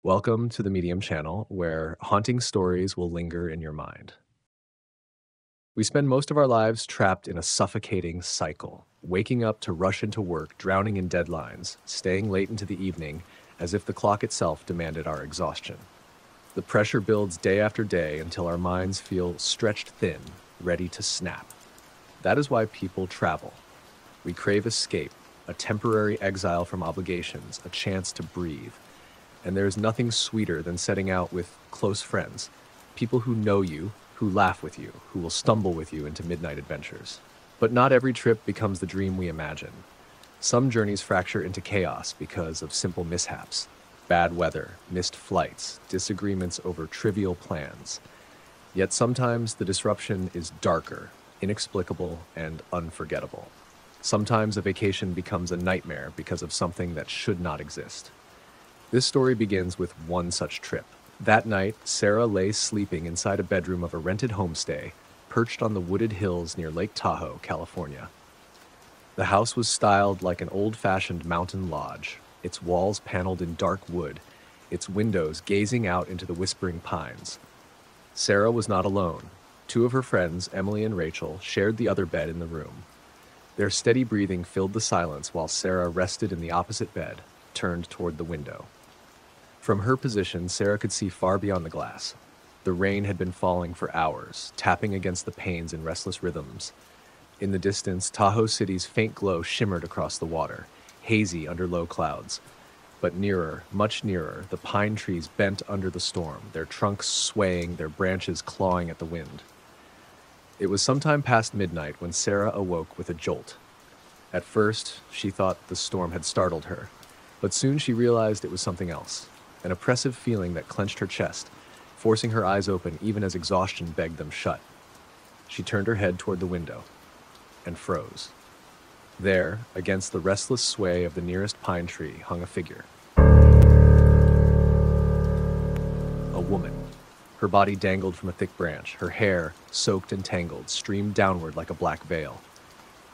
Welcome to the Medium channel, where haunting stories will linger in your mind. We spend most of our lives trapped in a suffocating cycle, waking up to rush into work, drowning in deadlines, staying late into the evening, as if the clock itself demanded our exhaustion. The pressure builds day after day until our minds feel stretched thin, ready to snap. That is why people travel. We crave escape, a temporary exile from obligations, a chance to breathe. And there is nothing sweeter than setting out with close friends, people who know you, who laugh with you, who will stumble with you into midnight adventures. But not every trip becomes the dream we imagine. Some journeys fracture into chaos because of simple mishaps, bad weather, missed flights, disagreements over trivial plans. Yet sometimes the disruption is darker, inexplicable, and unforgettable. Sometimes a vacation becomes a nightmare because of something that should not exist. This story begins with one such trip. That night, Sarah lay sleeping inside a bedroom of a rented homestay, perched on the wooded hills near Lake Tahoe, California. The house was styled like an old-fashioned mountain lodge, its walls paneled in dark wood, its windows gazing out into the whispering pines. Sarah was not alone. Two of her friends, Emily and Rachel, shared the other bed in the room. Their steady breathing filled the silence while Sarah rested in the opposite bed, turned toward the window. From her position, Sarah could see far beyond the glass. The rain had been falling for hours, tapping against the panes in restless rhythms. In the distance, Tahoe City's faint glow shimmered across the water, hazy under low clouds. But nearer, much nearer, the pine trees bent under the storm, their trunks swaying, their branches clawing at the wind. It was sometime past midnight when Sarah awoke with a jolt. At first, she thought the storm had startled her, but soon she realized it was something else. An oppressive feeling that clenched her chest, forcing her eyes open even as exhaustion begged them shut. She turned her head toward the window and froze. There, against the restless sway of the nearest pine tree, hung a figure. A woman. Her body dangled from a thick branch, her hair, soaked and tangled, streamed downward like a black veil.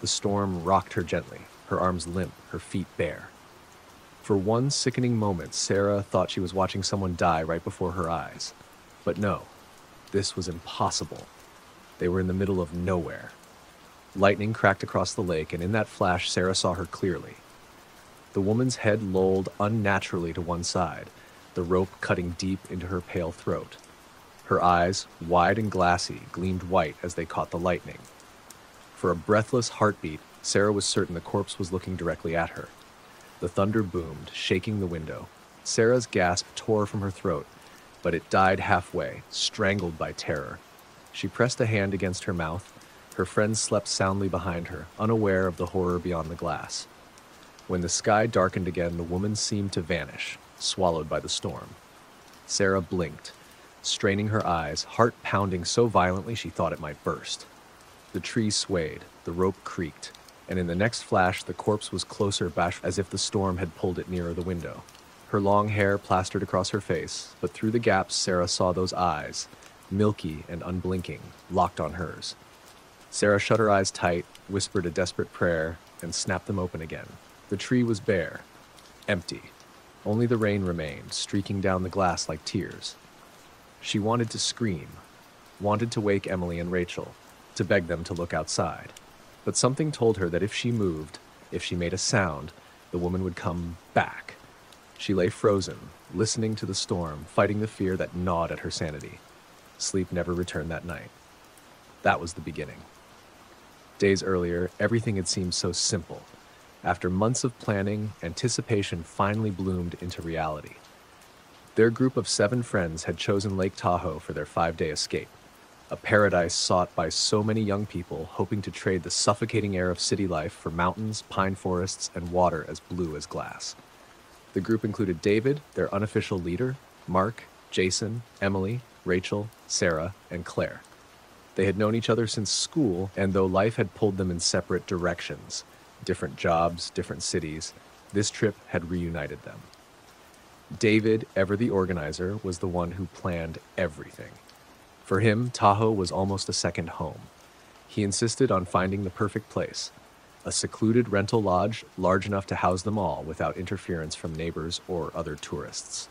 The storm rocked her gently, her arms limp, her feet bare. For one sickening moment, Sarah thought she was watching someone die right before her eyes. But no, this was impossible. They were in the middle of nowhere. Lightning cracked across the lake, and in that flash, Sarah saw her clearly. The woman's head lolled unnaturally to one side, the rope cutting deep into her pale throat. Her eyes, wide and glassy, gleamed white as they caught the lightning. For a breathless heartbeat, Sarah was certain the corpse was looking directly at her. The thunder boomed, shaking the window. Sarah's gasp tore from her throat, but it died halfway, strangled by terror. She pressed a hand against her mouth. Her friends slept soundly behind her, unaware of the horror beyond the glass. When the sky darkened again, the woman seemed to vanish, swallowed by the storm. Sarah blinked, straining her eyes, heart pounding so violently she thought it might burst. The tree swayed, the rope creaked, and in the next flash the corpse was closer back as if the storm had pulled it nearer the window. Her long hair plastered across her face, but through the gaps Sarah saw those eyes, milky and unblinking, locked on hers. Sarah shut her eyes tight, whispered a desperate prayer, and snapped them open again. The tree was bare, empty. Only the rain remained, streaking down the glass like tears. She wanted to scream, wanted to wake Emily and Rachel, to beg them to look outside. But something told her that if she moved, if she made a sound, the woman would come back. She lay frozen, listening to the storm, fighting the fear that gnawed at her sanity. Sleep never returned that night. That was the beginning. Days earlier, everything had seemed so simple. After months of planning, anticipation finally bloomed into reality. Their group of 7 friends had chosen Lake Tahoe for their 5-day escape. A paradise sought by so many young people hoping to trade the suffocating air of city life for mountains, pine forests, and water as blue as glass. The group included David, their unofficial leader, Mark, Jason, Emily, Rachel, Sarah, and Claire. They had known each other since school, and though life had pulled them in separate directions, different jobs, different cities, this trip had reunited them. David, ever the organizer, was the one who planned everything. For him, Tahoe was almost a second home. He insisted on finding the perfect place, a secluded rental lodge large enough to house them all without interference from neighbors or other tourists.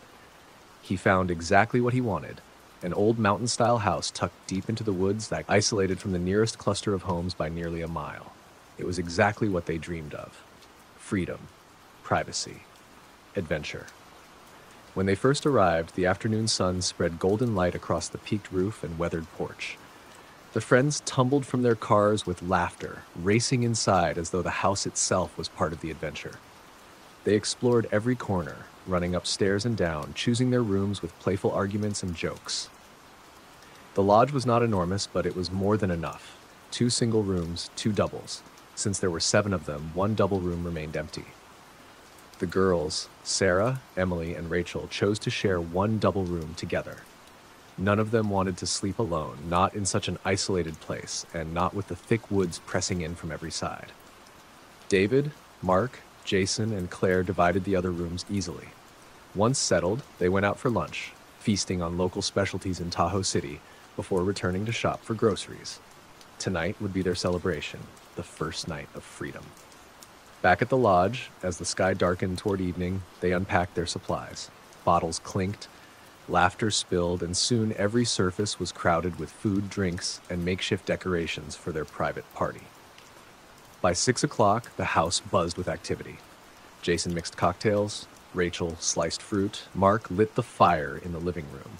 He found exactly what he wanted, an old mountain-style house tucked deep into the woods that isolated from the nearest cluster of homes by nearly a mile. It was exactly what they dreamed of. Freedom, privacy, adventure. When they first arrived, the afternoon sun spread golden light across the peaked roof and weathered porch. The friends tumbled from their cars with laughter, racing inside as though the house itself was part of the adventure. They explored every corner, running upstairs and down, choosing their rooms with playful arguments and jokes. The lodge was not enormous, but it was more than enough. 2 single rooms, 2 doubles. Since there were 7 of them, 1 double room remained empty. The girls, Sarah, Emily, and Rachel, chose to share 1 double room together. None of them wanted to sleep alone, not in such an isolated place, and not with the thick woods pressing in from every side. David, Mark, Jason, and Claire divided the other rooms easily. Once settled, they went out for lunch, feasting on local specialties in Tahoe City before returning to shop for groceries. Tonight would be their celebration, the first night of freedom. Back at the lodge, as the sky darkened toward evening, they unpacked their supplies. Bottles clinked, laughter spilled, and soon every surface was crowded with food, drinks, and makeshift decorations for their private party. By 6 o'clock, the house buzzed with activity. Jason mixed cocktails, Rachel sliced fruit, Mark lit the fire in the living room.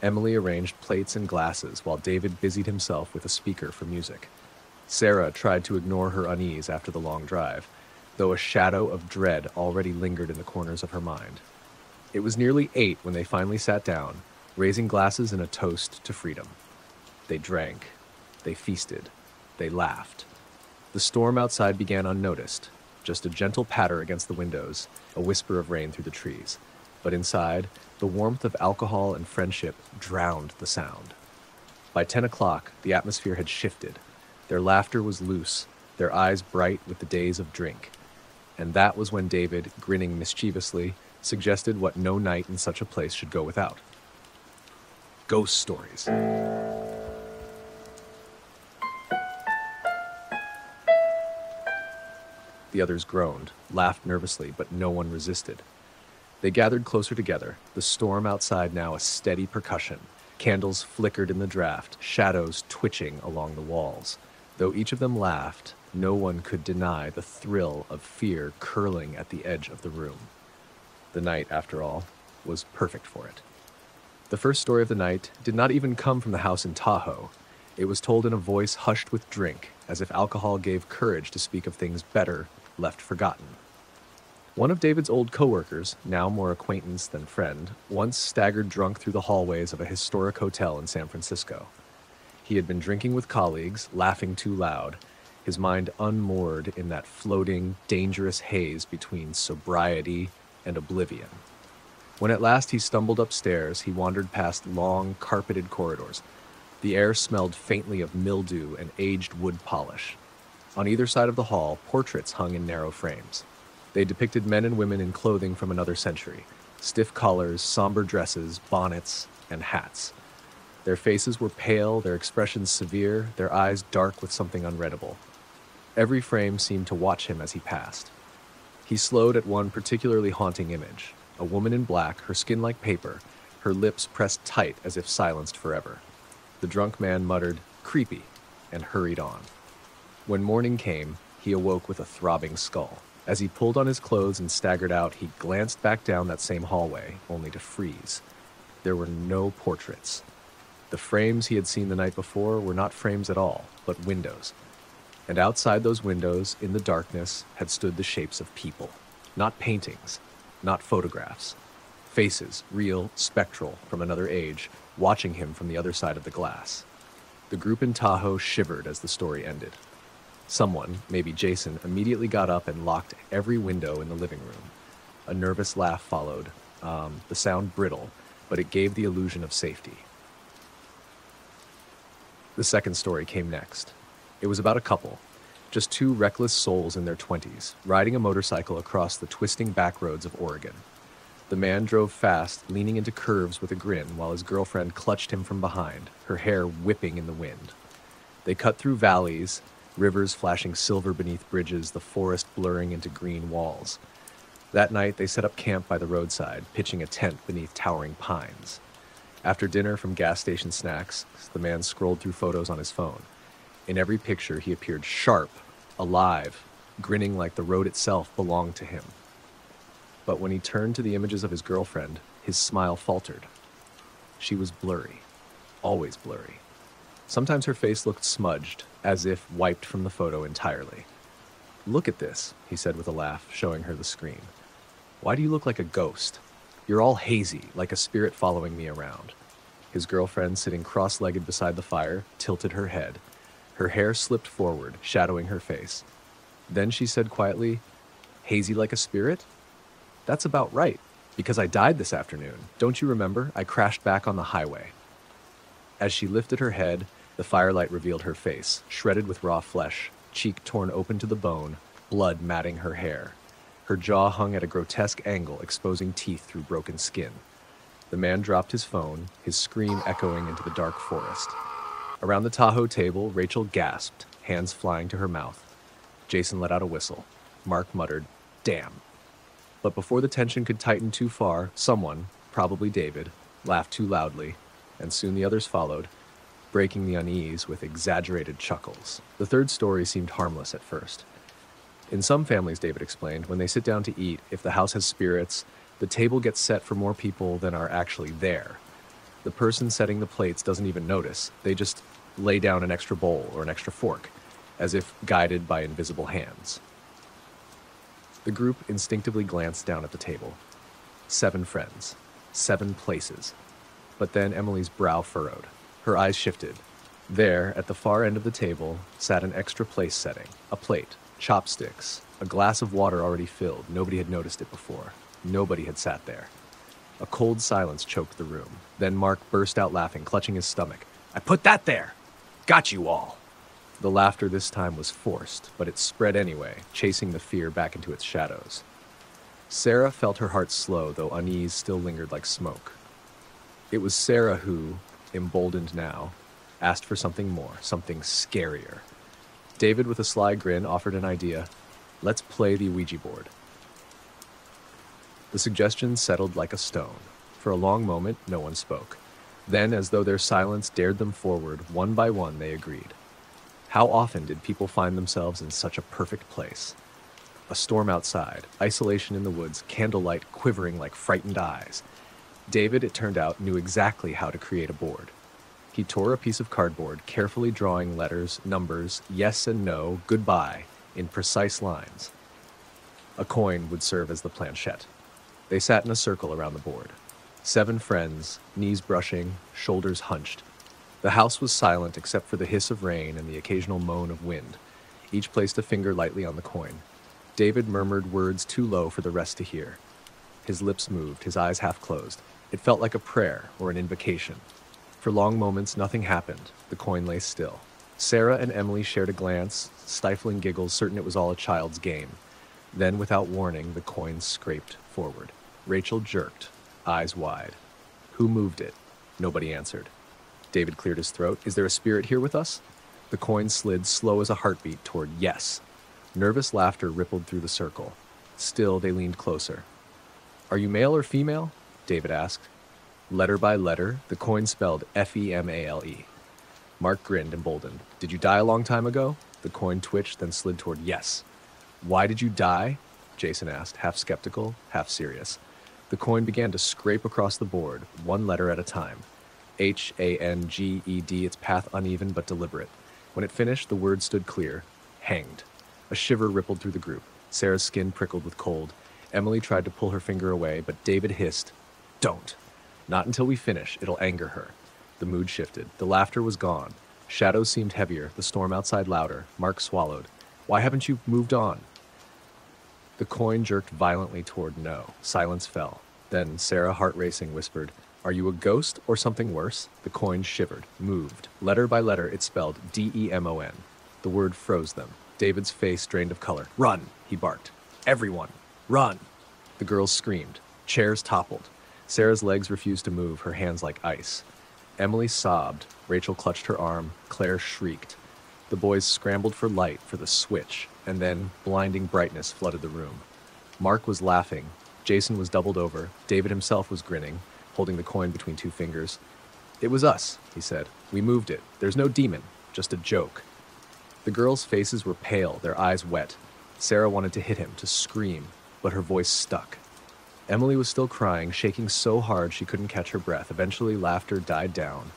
Emily arranged plates and glasses while David busied himself with a speaker for music. Sarah tried to ignore her unease after the long drive, though a shadow of dread already lingered in the corners of her mind. It was nearly 8 when they finally sat down, raising glasses in a toast to freedom. They drank, they feasted, they laughed. The storm outside began unnoticed, just a gentle patter against the windows, a whisper of rain through the trees. But inside, the warmth of alcohol and friendship drowned the sound. By 10 o'clock, the atmosphere had shifted. Their laughter was loose, their eyes bright with the days of drink. And that was when David, grinning mischievously, suggested what no night in such a place should go without. Ghost stories. The others groaned, laughed nervously, but no one resisted. They gathered closer together, the storm outside now a steady percussion. Candles flickered in the draft, shadows twitching along the walls. Though each of them laughed, no one could deny the thrill of fear curling at the edge of the room. The night, after all, was perfect for it. The first story of the night did not even come from the house in Tahoe. It was told in a voice hushed with drink, as if alcohol gave courage to speak of things better left forgotten. One of David's old coworkers, now more acquaintance than friend, once staggered drunk through the hallways of a historic hotel in San Francisco. He had been drinking with colleagues, laughing too loud, his mind unmoored in that floating, dangerous haze between sobriety and oblivion. When at last he stumbled upstairs, he wandered past long, carpeted corridors. The air smelled faintly of mildew and aged wood polish. On either side of the hall, portraits hung in narrow frames. They depicted men and women in clothing from another century, stiff collars, somber dresses, bonnets, and hats. Their faces were pale, their expressions severe, their eyes dark with something unreadable. Every frame seemed to watch him as he passed. He slowed at one particularly haunting image, a woman in black, her skin like paper, her lips pressed tight as if silenced forever. The drunk man muttered, "Creepy," and hurried on. When morning came, he awoke with a throbbing skull. As he pulled on his clothes and staggered out, he glanced back down that same hallway, only to freeze. There were no portraits. The frames he had seen the night before were not frames at all, but windows. And outside those windows, in the darkness, had stood the shapes of people. Not paintings, not photographs. Faces, real, spectral, from another age, watching him from the other side of the glass. The group in Tahoe shivered as the story ended. Someone, maybe Jason, immediately got up and locked every window in the living room. A nervous laugh followed, the sound brittle, but it gave the illusion of safety. The second story came next. It was about a couple, just 2 reckless souls in their 20s, riding a motorcycle across the twisting back roads of Oregon. The man drove fast, leaning into curves with a grin, while his girlfriend clutched him from behind, her hair whipping in the wind. They cut through valleys, rivers flashing silver beneath bridges, the forest blurring into green walls. That night, they set up camp by the roadside, pitching a tent beneath towering pines. After dinner from gas station snacks, the man scrolled through photos on his phone. In every picture, he appeared sharp, alive, grinning like the road itself belonged to him. But when he turned to the images of his girlfriend, his smile faltered. She was blurry, always blurry. Sometimes her face looked smudged, as if wiped from the photo entirely. "Look at this," he said with a laugh, showing her the screen. "Why do you look like a ghost? You're all hazy, like a spirit following me around." His girlfriend, sitting cross-legged beside the fire, tilted her head. Her hair slipped forward, shadowing her face. Then she said quietly, "Hazy like a spirit? That's about right, because I died this afternoon. Don't you remember? I crashed back on the highway." As she lifted her head, the firelight revealed her face, shredded with raw flesh, cheek torn open to the bone, blood matting her hair. Her jaw hung at a grotesque angle, exposing teeth through broken skin. The man dropped his phone, his scream echoing into the dark forest. Around the Tahoe table, Rachel gasped, hands flying to her mouth. Jason let out a whistle. Mark muttered, "Damn." But before the tension could tighten too far, someone, probably David, laughed too loudly, and soon the others followed, breaking the unease with exaggerated chuckles. The third story seemed harmless at first. In some families, David explained, when they sit down to eat, if the house has spirits, the table gets set for more people than are actually there. The person setting the plates doesn't even notice. They just lay down an extra bowl or an extra fork, as if guided by invisible hands. The group instinctively glanced down at the table. 7 friends, 7 places. But then Emily's brow furrowed. Her eyes shifted. There, at the far end of the table, sat an extra place setting. A plate, chopsticks, a glass of water already filled. Nobody had noticed it before. Nobody had sat there. A cold silence choked the room. Then Mark burst out laughing, clutching his stomach. "I put that there! Got you all!" The laughter this time was forced, but it spread anyway, chasing the fear back into its shadows. Sarah felt her heart slow, though unease still lingered like smoke. It was Sarah who, emboldened now, asked for something more, something scarier. David, with a sly grin, offered an idea. "Let's play the Ouija board." The suggestion settled like a stone. For a long moment, no one spoke. Then, as though their silence dared them forward, one by one they agreed. How often did people find themselves in such a perfect place? A storm outside, isolation in the woods, candlelight quivering like frightened eyes. David, it turned out, knew exactly how to create a board. He tore a piece of cardboard, carefully drawing letters, numbers, yes and no, goodbye, in precise lines. A coin would serve as the planchette. They sat in a circle around the board. 7 friends, knees brushing, shoulders hunched. The house was silent except for the hiss of rain and the occasional moan of wind. Each placed a finger lightly on the coin. David murmured words too low for the rest to hear. His lips moved, his eyes half closed. It felt like a prayer or an invocation. For long moments, nothing happened. The coin lay still. Sarah and Emily shared a glance, stifling giggles, certain it was all a child's game. Then, without warning, the coin scraped forward. Rachel jerked, eyes wide. "Who moved it?" Nobody answered. David cleared his throat. "Is there a spirit here with us?" The coin slid slow as a heartbeat toward yes. Nervous laughter rippled through the circle. Still, they leaned closer. "Are you male or female?" David asked. Letter by letter, the coin spelled Female. Mark grinned, emboldened. "Did you die a long time ago?" The coin twitched, then slid toward yes. "Why did you die?" Jason asked, half skeptical, half serious. The coin began to scrape across the board, one letter at a time. Hanged, its path uneven but deliberate. When it finished, the word stood clear. Hanged. A shiver rippled through the group. Sarah's skin prickled with cold. Emily tried to pull her finger away, but David hissed, "Don't. Not until we finish. It'll anger her." The mood shifted. The laughter was gone. Shadows seemed heavier, the storm outside louder. Mark swallowed. "Why haven't you moved on?" The coin jerked violently toward no. Silence fell. Then Sarah, heart racing, whispered, "Are you a ghost or something worse?" The coin shivered, moved. Letter by letter, it spelled Demon. The word froze them. David's face drained of color. "Run!" he barked. "Everyone, run!" The girls screamed. Chairs toppled. Sarah's legs refused to move, her hands like ice. Emily sobbed. Rachel clutched her arm. Claire shrieked. The boys scrambled for light, for the switch, and then blinding brightness flooded the room. Mark was laughing. Jason was doubled over. David himself was grinning, holding the coin between two fingers. "It was us," he said. "We moved it. There's no demon, just a joke." The girls' faces were pale, their eyes wet. Sarah wanted to hit him, to scream, but her voice stuck. Emily was still crying, shaking so hard she couldn't catch her breath. Eventually, laughter died down.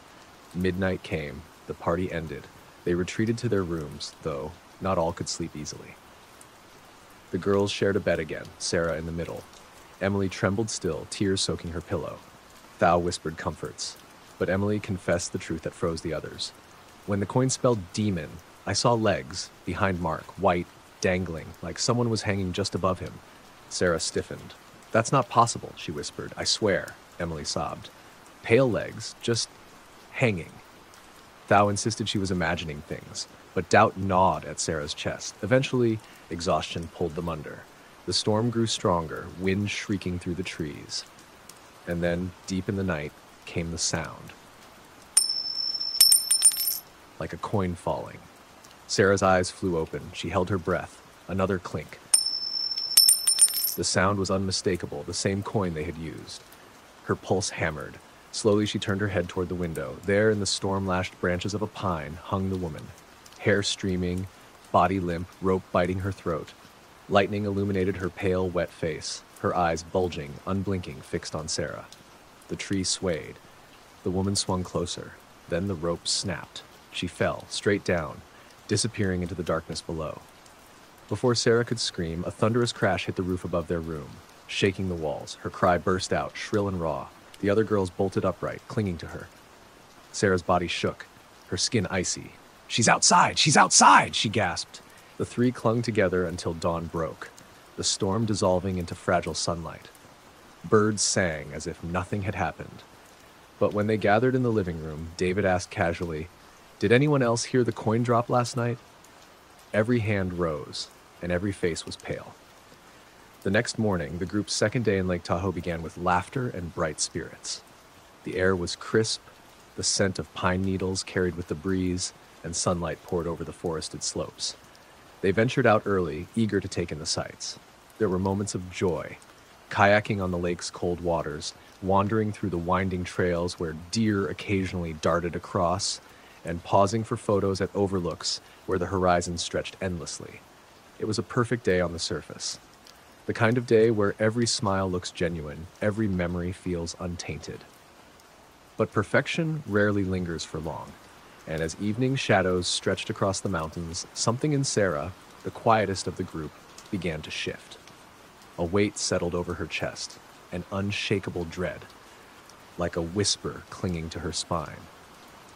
Midnight came. The party ended. They retreated to their rooms, though not all could sleep easily. The girls shared a bed again, Sarah in the middle. Emily trembled still, tears soaking her pillow. Thao whispered comforts, but Emily confessed the truth that froze the others. When the coin spelled demon, I saw legs behind Mark, white, dangling, like someone was hanging just above him. Sarah stiffened. "That's not possible," she whispered. "I swear," Emily sobbed. "Pale legs, just hanging." Thao insisted she was imagining things, but doubt gnawed at Sarah's chest. Eventually, exhaustion pulled them under. The storm grew stronger, wind shrieking through the trees. And then, deep in the night, came the sound. Like a coin falling. Sarah's eyes flew open. She held her breath. Another clink. The sound was unmistakable, the same coin they had used. Her pulse hammered. Slowly she turned her head toward the window. There, in the storm-lashed branches of a pine, hung the woman. Hair streaming, body limp, rope biting her throat. Lightning illuminated her pale, wet face, her eyes bulging, unblinking, fixed on Sarah. The tree swayed. The woman swung closer. Then the rope snapped. She fell, straight down, disappearing into the darkness below. Before Sarah could scream, a thunderous crash hit the roof above their room, shaking the walls. Her cry burst out, shrill and raw. The other girls bolted upright, clinging to her. Sarah's body shook, her skin icy. "She's outside! She's outside!" she gasped. The three clung together until dawn broke, the storm dissolving into fragile sunlight. Birds sang as if nothing had happened. But when they gathered in the living room, David asked casually, "Did anyone else hear the coin drop last night?" Every hand rose, and every face was pale. The next morning, the group's second day in Lake Tahoe began with laughter and bright spirits. The air was crisp, the scent of pine needles carried with the breeze, and sunlight poured over the forested slopes. They ventured out early, eager to take in the sights. There were moments of joy, kayaking on the lake's cold waters, wandering through the winding trails where deer occasionally darted across, and pausing for photos at overlooks where the horizon stretched endlessly. It was a perfect day on the surface. The kind of day where every smile looks genuine, every memory feels untainted. But perfection rarely lingers for long, and as evening shadows stretched across the mountains, something in Sarah, the quietest of the group, began to shift. A weight settled over her chest, an unshakable dread, like a whisper clinging to her spine.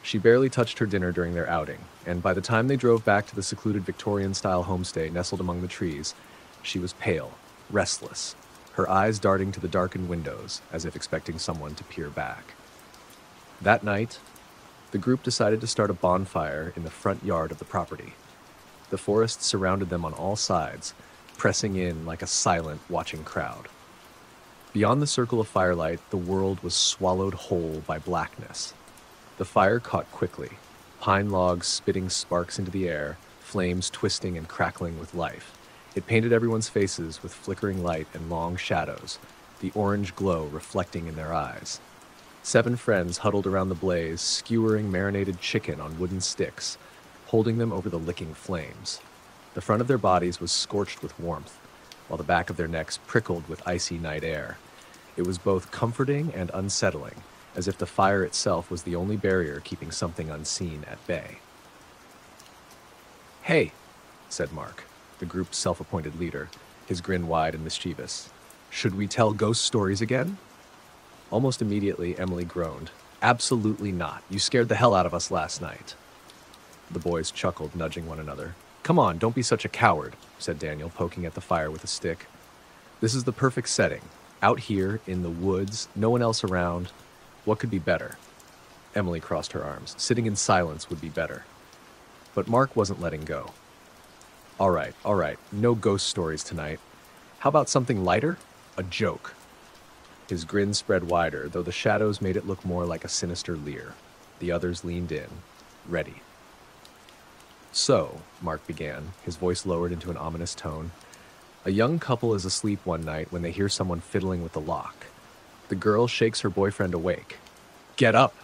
She barely touched her dinner during their outing, and by the time they drove back to the secluded Victorian-style homestay nestled among the trees, she was pale, restless, her eyes darting to the darkened windows as if expecting someone to peer back. That night, the group decided to start a bonfire in the front yard of the property. The forest surrounded them on all sides, pressing in like a silent, watching crowd. Beyond the circle of firelight, the world was swallowed whole by blackness. The fire caught quickly, pine logs spitting sparks into the air, flames twisting and crackling with life. It painted everyone's faces with flickering light and long shadows, the orange glow reflecting in their eyes. 7 friends huddled around the blaze, skewering marinated chicken on wooden sticks, holding them over the licking flames. The front of their bodies was scorched with warmth, while the back of their necks prickled with icy night air. It was both comforting and unsettling, as if the fire itself was the only barrier keeping something unseen at bay. "Hey," said Mark, the group's self-appointed leader, his grin wide and mischievous. "Should we tell ghost stories again?" Almost immediately, Emily groaned. "Absolutely not. You scared the hell out of us last night." The boys chuckled, nudging one another. "Come on, don't be such a coward," said Daniel, poking at the fire with a stick. "This is the perfect setting. Out here, in the woods, no one else around. What could be better?" Emily crossed her arms. Sitting in silence would be better. But Mark wasn't letting go. All right, no ghost stories tonight. How about something lighter? A joke." His grin spread wider, though the shadows made it look more like a sinister leer. The others leaned in, ready. "So," Mark began, his voice lowered into an ominous tone, A young couple is asleep one night when they hear someone fiddling with the lock. The girl shakes her boyfriend awake. "Get up!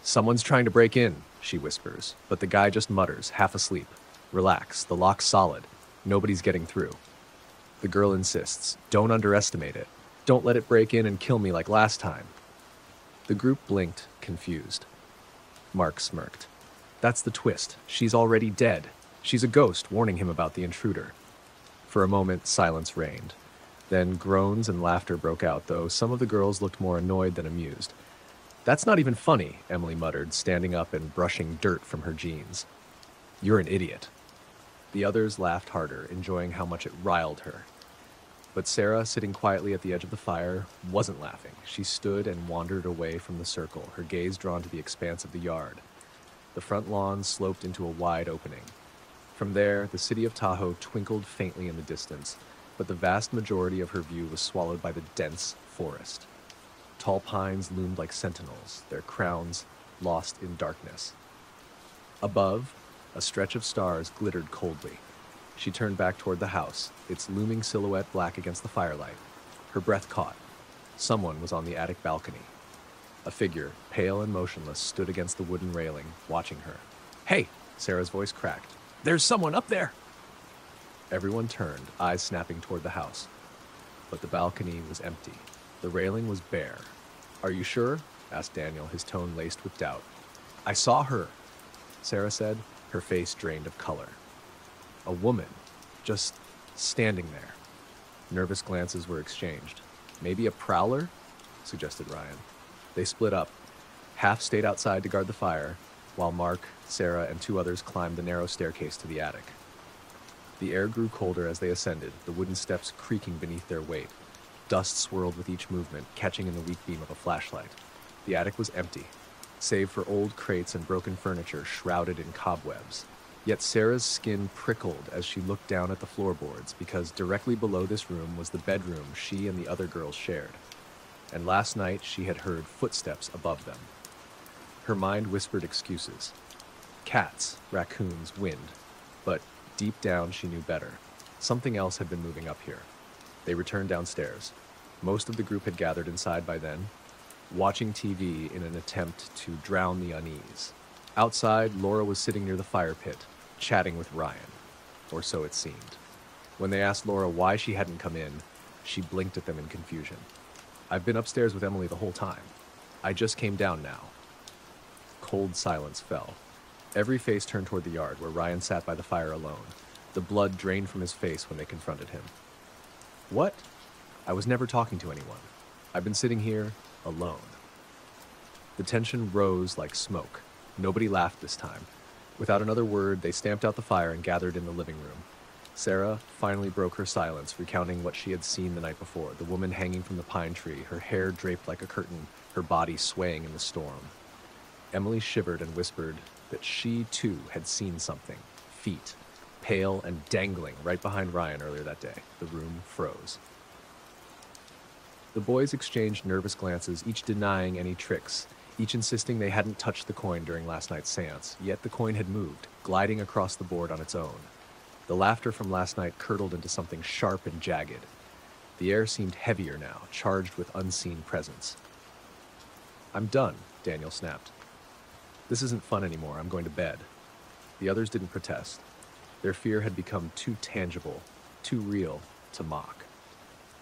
Someone's trying to break in," she whispers, but the guy just mutters, half asleep. "Relax, the lock's solid. Nobody's getting through." The girl insists, "Don't underestimate it. Don't let it break in and kill me like last time." The group blinked, confused. Mark smirked. "That's the twist. She's already dead. She's a ghost warning him about the intruder." For a moment, silence reigned. Then groans and laughter broke out, though some of the girls looked more annoyed than amused. "That's not even funny," Emily muttered, standing up and brushing dirt from her jeans. "You're an idiot." The others laughed harder, enjoying how much it riled her. But Sarah, sitting quietly at the edge of the fire, wasn't laughing. She stood and wandered away from the circle, her gaze drawn to the expanse of the yard. The front lawn sloped into a wide opening. From there, the city of Tahoe twinkled faintly in the distance, but the vast majority of her view was swallowed by the dense forest. Tall pines loomed like sentinels, their crowns lost in darkness. Above, a stretch of stars glittered coldly. She turned back toward the house, its looming silhouette black against the firelight. Her breath caught. Someone was on the attic balcony. A figure, pale and motionless, stood against the wooden railing, watching her. "Hey!" Sarah's voice cracked. "There's someone up there!" Everyone turned, eyes snapping toward the house. But the balcony was empty. The railing was bare. "Are you sure?" asked Daniel, his tone laced with doubt. "I saw her," Sarah said, her face drained of color. A woman, just standing there. Nervous glances were exchanged. "Maybe a prowler?" suggested Ryan. They split up. Half stayed outside to guard the fire, while Mark, Sarah, and two others climbed the narrow staircase to the attic. The air grew colder as they ascended, the wooden steps creaking beneath their weight. Dust swirled with each movement, catching in the weak beam of a flashlight. The attic was empty, save for old crates and broken furniture shrouded in cobwebs. Yet Sarah's skin prickled as she looked down at the floorboards, because directly below this room was the bedroom she and the other girls shared. And last night she had heard footsteps above them. Her mind whispered excuses. Cats, raccoons, wind. But deep down she knew better. Something else had been moving up here. They returned downstairs. Most of the group had gathered inside by then, watching TV in an attempt to drown the unease. Outside, Laura was sitting near the fire pit, chatting with Ryan, or so it seemed. When they asked Laura why she hadn't come in, she blinked at them in confusion. "I've been upstairs with Emily the whole time. I just came down now." Cold silence fell. Every face turned toward the yard, where Ryan sat by the fire alone. The blood drained from his face when they confronted him. "What?" "I was never talking to anyone. I've been sitting here, alone." The tension rose like smoke. Nobody laughed this time. Without another word, they stamped out the fire and gathered in the living room. Sarah finally broke her silence, recounting what she had seen the night before, the woman hanging from the pine tree, her hair draped like a curtain, her body swaying in the storm. Emily shivered and whispered that she, too, had seen something, feet, pale and dangling right behind Ryan earlier that day. The room froze. The boys exchanged nervous glances, each denying any tricks, each insisting they hadn't touched the coin during last night's seance, yet the coin had moved, gliding across the board on its own. The laughter from last night curdled into something sharp and jagged. The air seemed heavier now, charged with unseen presence. "I'm done," Daniel snapped. "This isn't fun anymore. I'm going to bed." The others didn't protest. Their fear had become too tangible, too real to mock.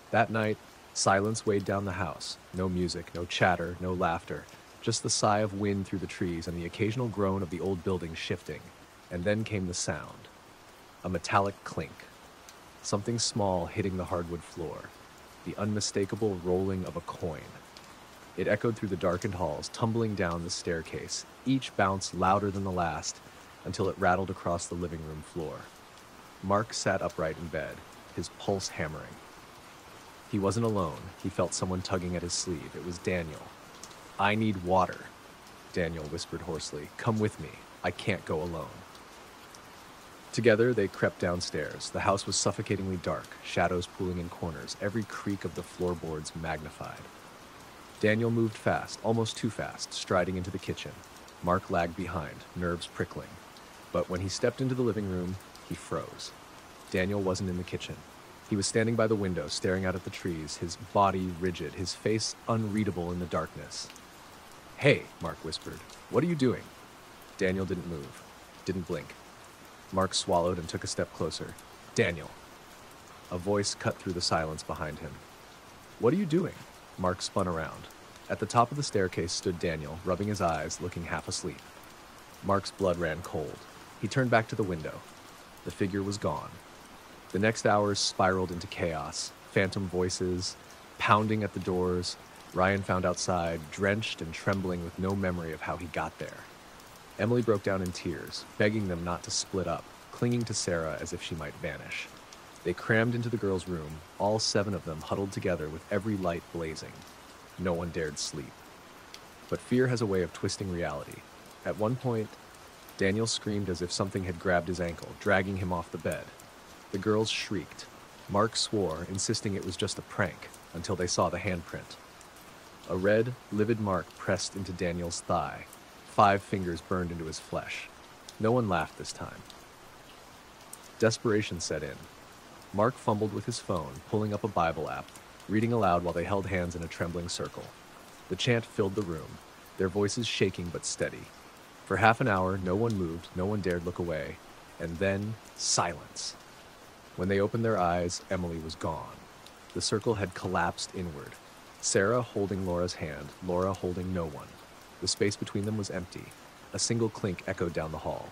That night, silence weighed down the house. No music, no chatter, no laughter. Just the sigh of wind through the trees and the occasional groan of the old building shifting. And then came the sound. A metallic clink. Something small hitting the hardwood floor. The unmistakable rolling of a coin. It echoed through the darkened halls, tumbling down the staircase, each bounce louder than the last, until it rattled across the living room floor. Mark sat upright in bed, his pulse hammering. He wasn't alone. He felt someone tugging at his sleeve. It was Daniel. "I need water," Daniel whispered hoarsely. "Come with me. I can't go alone." Together, they crept downstairs. The house was suffocatingly dark, shadows pooling in corners, every creak of the floorboards magnified. Daniel moved fast, almost too fast, striding into the kitchen. Mark lagged behind, nerves prickling. But when he stepped into the living room, he froze. Daniel wasn't in the kitchen. He was standing by the window, staring out at the trees, his body rigid, his face unreadable in the darkness. "Hey," Mark whispered. "What are you doing?" Daniel didn't move, didn't blink. Mark swallowed and took a step closer. "Daniel." A voice cut through the silence behind him. "What are you doing?" Mark spun around. At the top of the staircase stood Daniel, rubbing his eyes, looking half asleep. Mark's blood ran cold. He turned back to the window. The figure was gone. The next hours spiraled into chaos, phantom voices, pounding at the doors. Ryan found outside, drenched and trembling with no memory of how he got there. Emily broke down in tears, begging them not to split up, clinging to Sarah as if she might vanish. They crammed into the girls' room, all 7 of them huddled together with every light blazing. No one dared sleep. But fear has a way of twisting reality. At one point, Daniel screamed as if something had grabbed his ankle, dragging him off the bed. The girls shrieked. Mark swore, insisting it was just a prank, until they saw the handprint. A red, livid mark pressed into Daniel's thigh. 5 fingers burned into his flesh. No one laughed this time. Desperation set in. Mark fumbled with his phone, pulling up a Bible app, reading aloud while they held hands in a trembling circle. The chant filled the room, their voices shaking but steady. For half an hour, no one moved, no one dared look away, and then silence. When they opened their eyes, Emily was gone. The circle had collapsed inward. Sarah holding Laura's hand, Laura holding no one. The space between them was empty. A single clink echoed down the hall.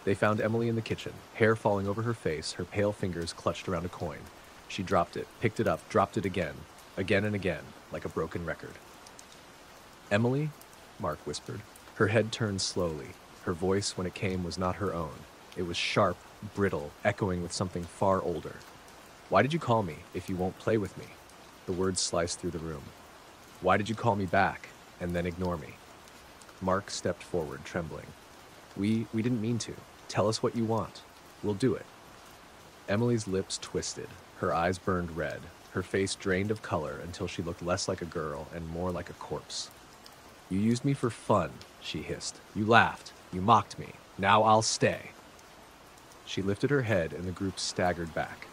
They found Emily in the kitchen, hair falling over her face, her pale fingers clutched around a coin. She dropped it, picked it up, dropped it again and again, like a broken record. "Emily?" Mark whispered. Her head turned slowly. Her voice, when it came, was not her own. It was sharp, brittle, echoing with something far older. "Why did you call me, if you won't play with me?" The words sliced through the room. "Why did you call me back, and then ignore me?" Mark stepped forward, trembling. We didn't mean to. Tell us what you want. We'll do it." Emily's lips twisted. Her eyes burned red. Her face drained of color until she looked less like a girl and more like a corpse. "You used me for fun," she hissed. "You laughed. You mocked me. Now I'll stay." She lifted her head and the group staggered back.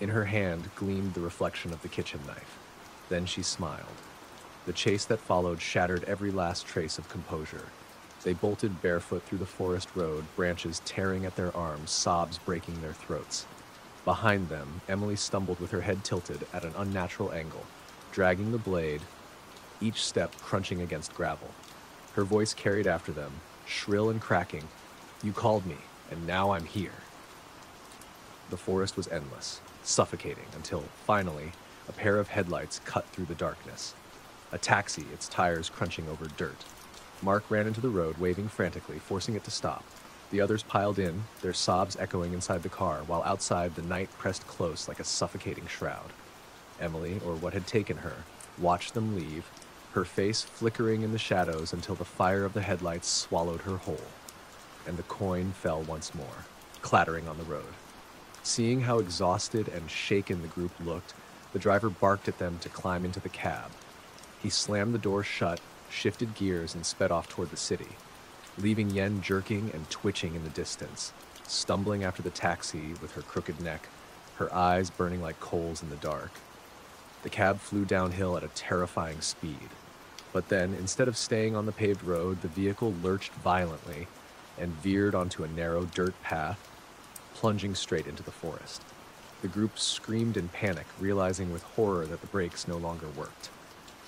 In her hand gleamed the reflection of the kitchen knife. Then she smiled. The chase that followed shattered every last trace of composure. They bolted barefoot through the forest road, branches tearing at their arms, sobs breaking their throats. Behind them, Emily stumbled with her head tilted at an unnatural angle, dragging the blade, each step crunching against gravel. Her voice carried after them, shrill and cracking. "You called me, and now I'm here." The forest was endless, suffocating, until, finally, a pair of headlights cut through the darkness. A taxi, its tires crunching over dirt. Mark ran into the road, waving frantically, forcing it to stop. The others piled in, their sobs echoing inside the car, while outside the night pressed close like a suffocating shroud. Emily, or what had taken her, watched them leave, her face flickering in the shadows until the fire of the headlights swallowed her whole. And the coin fell once more, clattering on the road. Seeing how exhausted and shaken the group looked, the driver barked at them to climb into the cab. He slammed the door shut, shifted gears, and sped off toward the city, leaving Yen jerking and twitching in the distance, stumbling after the taxi with her crooked neck, her eyes burning like coals in the dark. The cab flew downhill at a terrifying speed. But then, instead of staying on the paved road, the vehicle lurched violently and veered onto a narrow dirt path, plunging straight into the forest. The group screamed in panic, realizing with horror that the brakes no longer worked.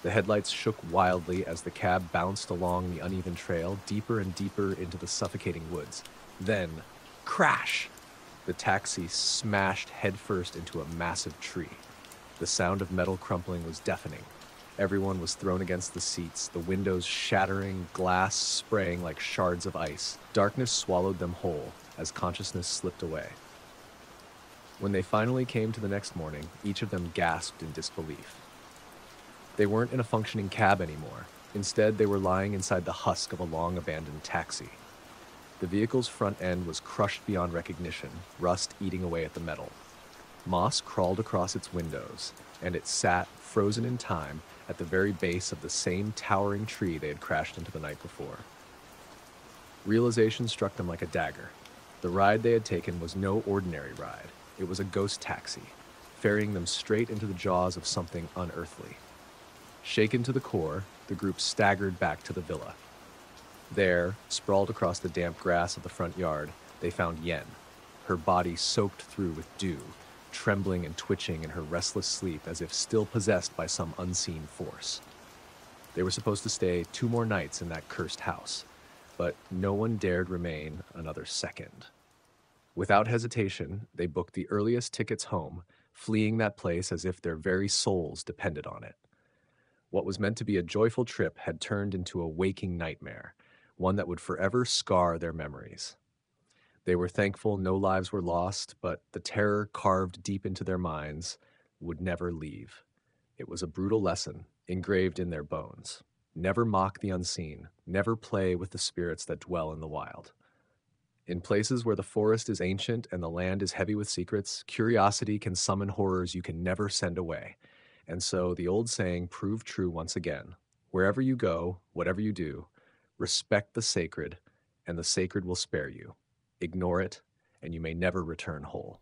The headlights shook wildly as the cab bounced along the uneven trail, deeper and deeper into the suffocating woods. Then, crash! The taxi smashed headfirst into a massive tree. The sound of metal crumpling was deafening. Everyone was thrown against the seats, the windows shattering, glass spraying like shards of ice. Darkness swallowed them whole as consciousness slipped away. When they finally came to the next morning, each of them gasped in disbelief. They weren't in a functioning cab anymore. Instead, they were lying inside the husk of a long-abandoned taxi. The vehicle's front end was crushed beyond recognition, rust eating away at the metal. Moss crawled across its windows, and it sat, frozen in time, at the very base of the same towering tree they had crashed into the night before. Realization struck them like a dagger. The ride they had taken was no ordinary ride. It was a ghost taxi. ferrying them straight into the jaws of something unearthly. Shaken to the core, the group staggered back to the villa. There, sprawled across the damp grass of the front yard, they found Yen, her body soaked through with dew, trembling and twitching in her restless sleep as if still possessed by some unseen force. They were supposed to stay 2 more nights in that cursed house, but no one dared remain another second. Without hesitation, they booked the earliest tickets home, fleeing that place as if their very souls depended on it. What was meant to be a joyful trip had turned into a waking nightmare, one that would forever scar their memories. They were thankful no lives were lost, but the terror carved deep into their minds would never leave. It was a brutal lesson, engraved in their bones. Never mock the unseen, never play with the spirits that dwell in the wild. In places where the forest is ancient and the land is heavy with secrets, curiosity can summon horrors you can never send away. And so the old saying proved true once again. Wherever you go, whatever you do, respect the sacred, and the sacred will spare you. Ignore it, and you may never return whole.